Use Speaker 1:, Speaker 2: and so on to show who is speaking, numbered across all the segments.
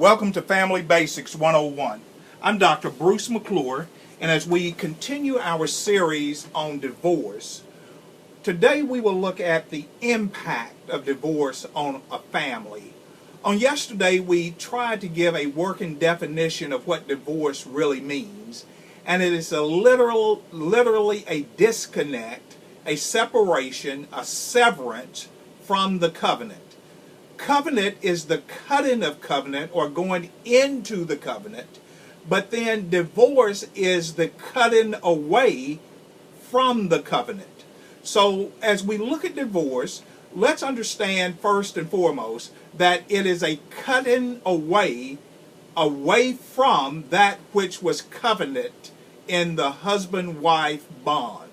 Speaker 1: Welcome to Family Basics 101. I'm Dr. Bruce McClure, and as we continue our series on divorce, today we will look at the impact of divorce on a family. On yesterday, we tried to give a working definition of what divorce really means, and it is literally a disconnect, a separation, a severance from the covenant. Covenant is the cutting of covenant or going into the covenant, but then divorce is the cutting away from the covenant. So as we look at divorce, let's understand first and foremost that it is a cutting away from that which was covenant in the husband-wife bond.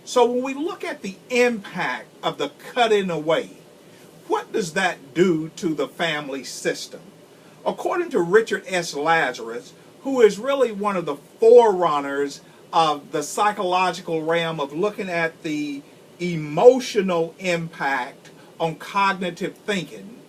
Speaker 1: So when we look at the impact of the cutting away, what does that do to the family system? According to Richard S. Lazarus, who is really one of the forerunners of the psychological realm of looking at the emotional impact on cognitive thinking,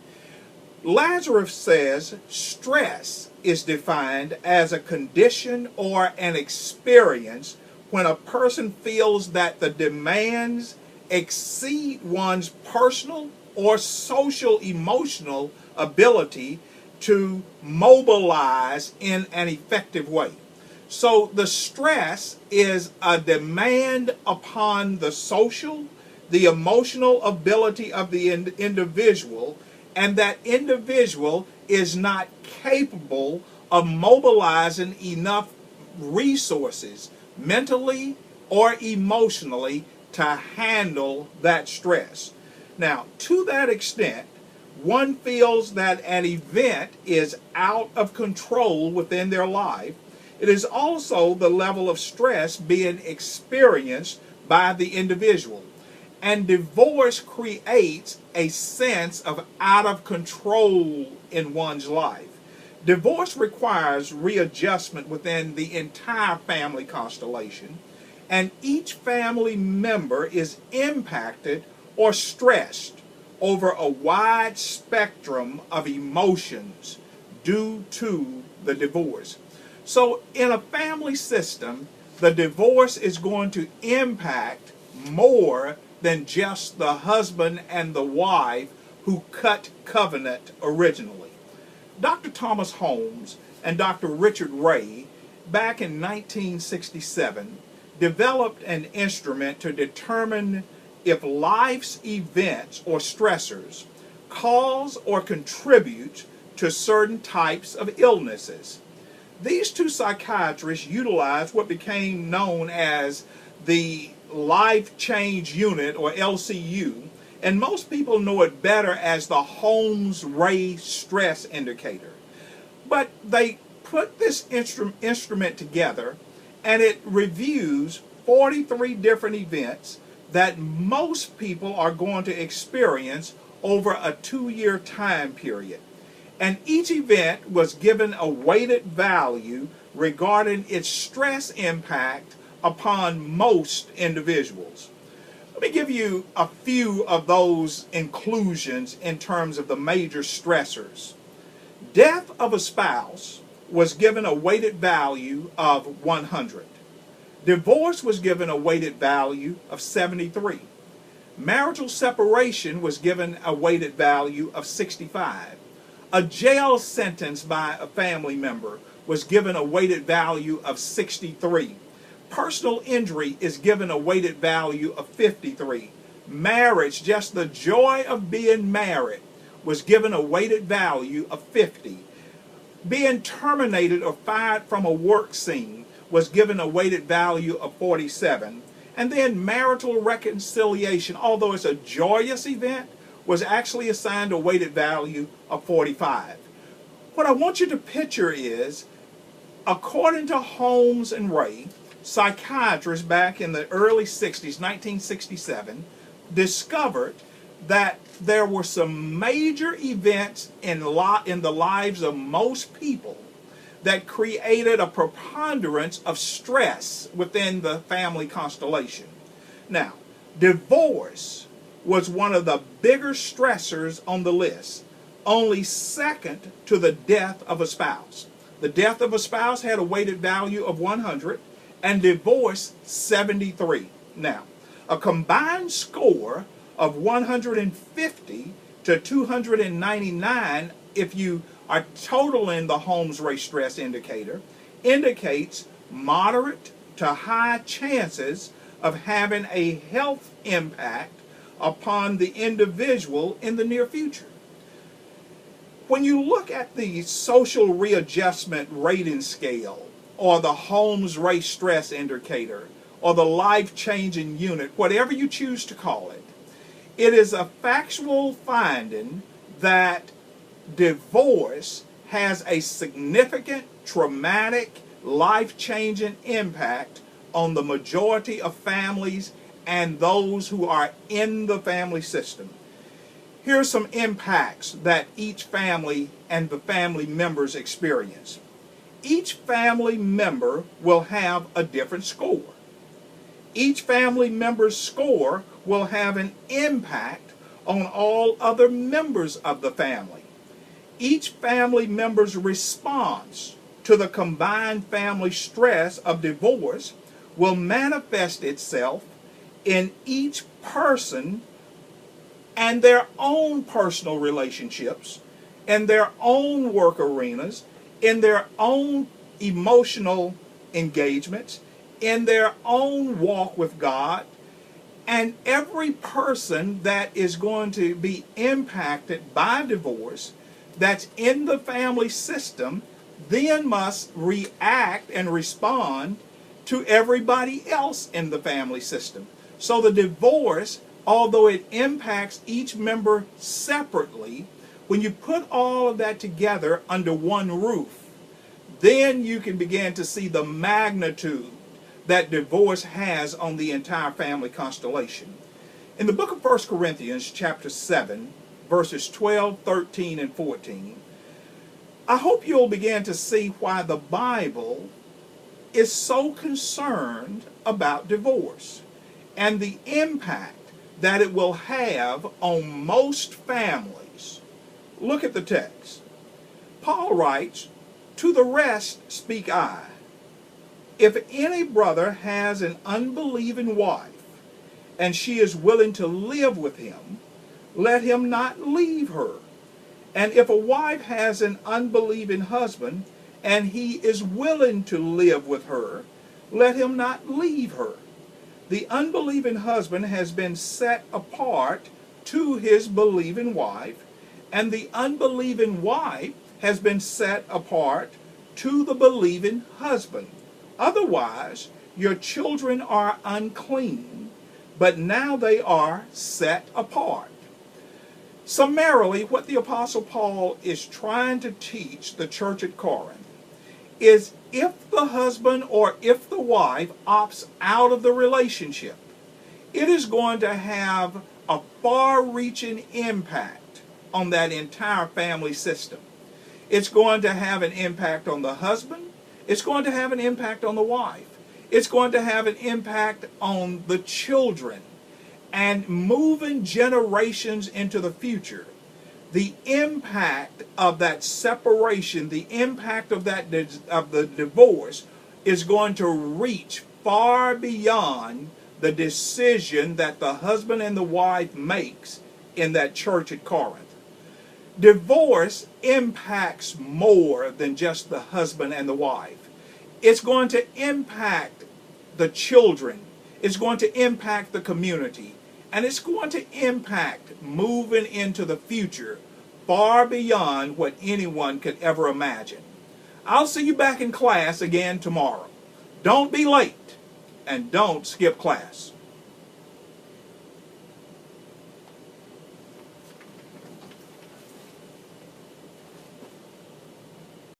Speaker 1: Lazarus says stress is defined as a condition or an experience when a person feels that the demands exceed one's personal or social emotional ability to mobilize in an effective way. So the stress is a demand upon the social, the emotional ability of the individual, and that individual is not capable of mobilizing enough resources, mentally or emotionally, to handle that stress. Now, to that extent, one feels that an event is out of control within their life. It is also the level of stress being experienced by the individual. And divorce creates a sense of out of control in one's life. Divorce requires readjustment within the entire family constellation, and each family member is impacted or stressed over a wide spectrum of emotions due to the divorce. So in a family system, the divorce is going to impact more than just the husband and the wife who cut covenant originally. Dr. Thomas Holmes and Dr. Richard Ray, back in 1967, developed an instrument to determine if life's events or stressors cause or contribute to certain types of illnesses. These two psychiatrists utilized what became known as the Life Change Unit, or LCU, and most people know it better as the Holmes-Ray Stress Indicator. But they put this instrument together, and it reviews 43 different events that most people are going to experience over a 2-year time period. And each event was given a weighted value regarding its stress impact upon most individuals. Let me give you a few of those inclusions in terms of the major stressors. Death of a spouse was given a weighted value of 100. Divorce was given a weighted value of 73. Marital separation was given a weighted value of 65. A jail sentence by a family member was given a weighted value of 63. Personal injury is given a weighted value of 53. Marriage, just the joy of being married, was given a weighted value of 50. Being terminated or fired from a work scene was given a weighted value of 47. And then marital reconciliation, although it's a joyous event, was actually assigned a weighted value of 45. What I want you to picture is, according to Holmes and Ray, psychiatrists back in the early 60s, 1967, discovered that there were some major events in the lives of most people that created a preponderance of stress within the family constellation. Now, divorce was one of the bigger stressors on the list. only second to the death of a spouse. The death of a spouse had a weighted value of 100 and divorce 73. Now, a combined score of 150 to 299, if you are totaling the Holmes race stress indicator, indicates moderate to high chances of having a health impact upon the individual in the near future. When you look at the social readjustment rating scale, or the Holmes race stress indicator, or the life-changing unit, whatever you choose to call it, it is a factual finding that divorce has a significant, traumatic, life-changing impact on the majority of families and those who are in the family system. Here are some impacts that each family and the family members experience. Each family member will have a different score. Each family member's score will have an impact on all other members of the family. Each family member's response to the combined family stress of divorce will manifest itself in each person and their own personal relationships, in their own work arenas, in their own emotional engagements, in their own walk with God. And every person that is going to be impacted by divorce that's in the family system then must react and respond to everybody else in the family system. So the divorce, although it impacts each member separately, when you put all of that together under one roof, then you can begin to see the magnitude that divorce has on the entire family constellation. In the book of 1 Corinthians chapter 7, verses 12, 13, and 14, I hope you'll begin to see why the Bible is so concerned about divorce and the impact that it will have on most families. Look at the text. Paul writes, "To the rest speak I. If any brother has an unbelieving wife, and she is willing to live with him, let him not leave her. And if a wife has an unbelieving husband, and he is willing to live with her, let him not leave her. The unbelieving husband has been set apart to his believing wife, and the unbelieving wife has been set apart to the believing husband. Otherwise, your children are unclean, but now they are set apart." Summarily, what the Apostle Paul is trying to teach the church at Corinth is if the husband or if the wife opts out of the relationship, it is going to have a far-reaching impact on that entire family system. It's going to have an impact on the husband. It's going to have an impact on the wife. It's going to have an impact on the children and moving generations into the future. The impact of that separation, the impact of the divorce is going to reach far beyond the decision that the husband and the wife makes in that church at Corinth. Divorce impacts more than just the husband and the wife. It's going to impact the children. It's going to impact the community. And it's going to impact moving into the future far beyond what anyone could ever imagine. I'll see you back in class again tomorrow. Don't be late and don't skip class.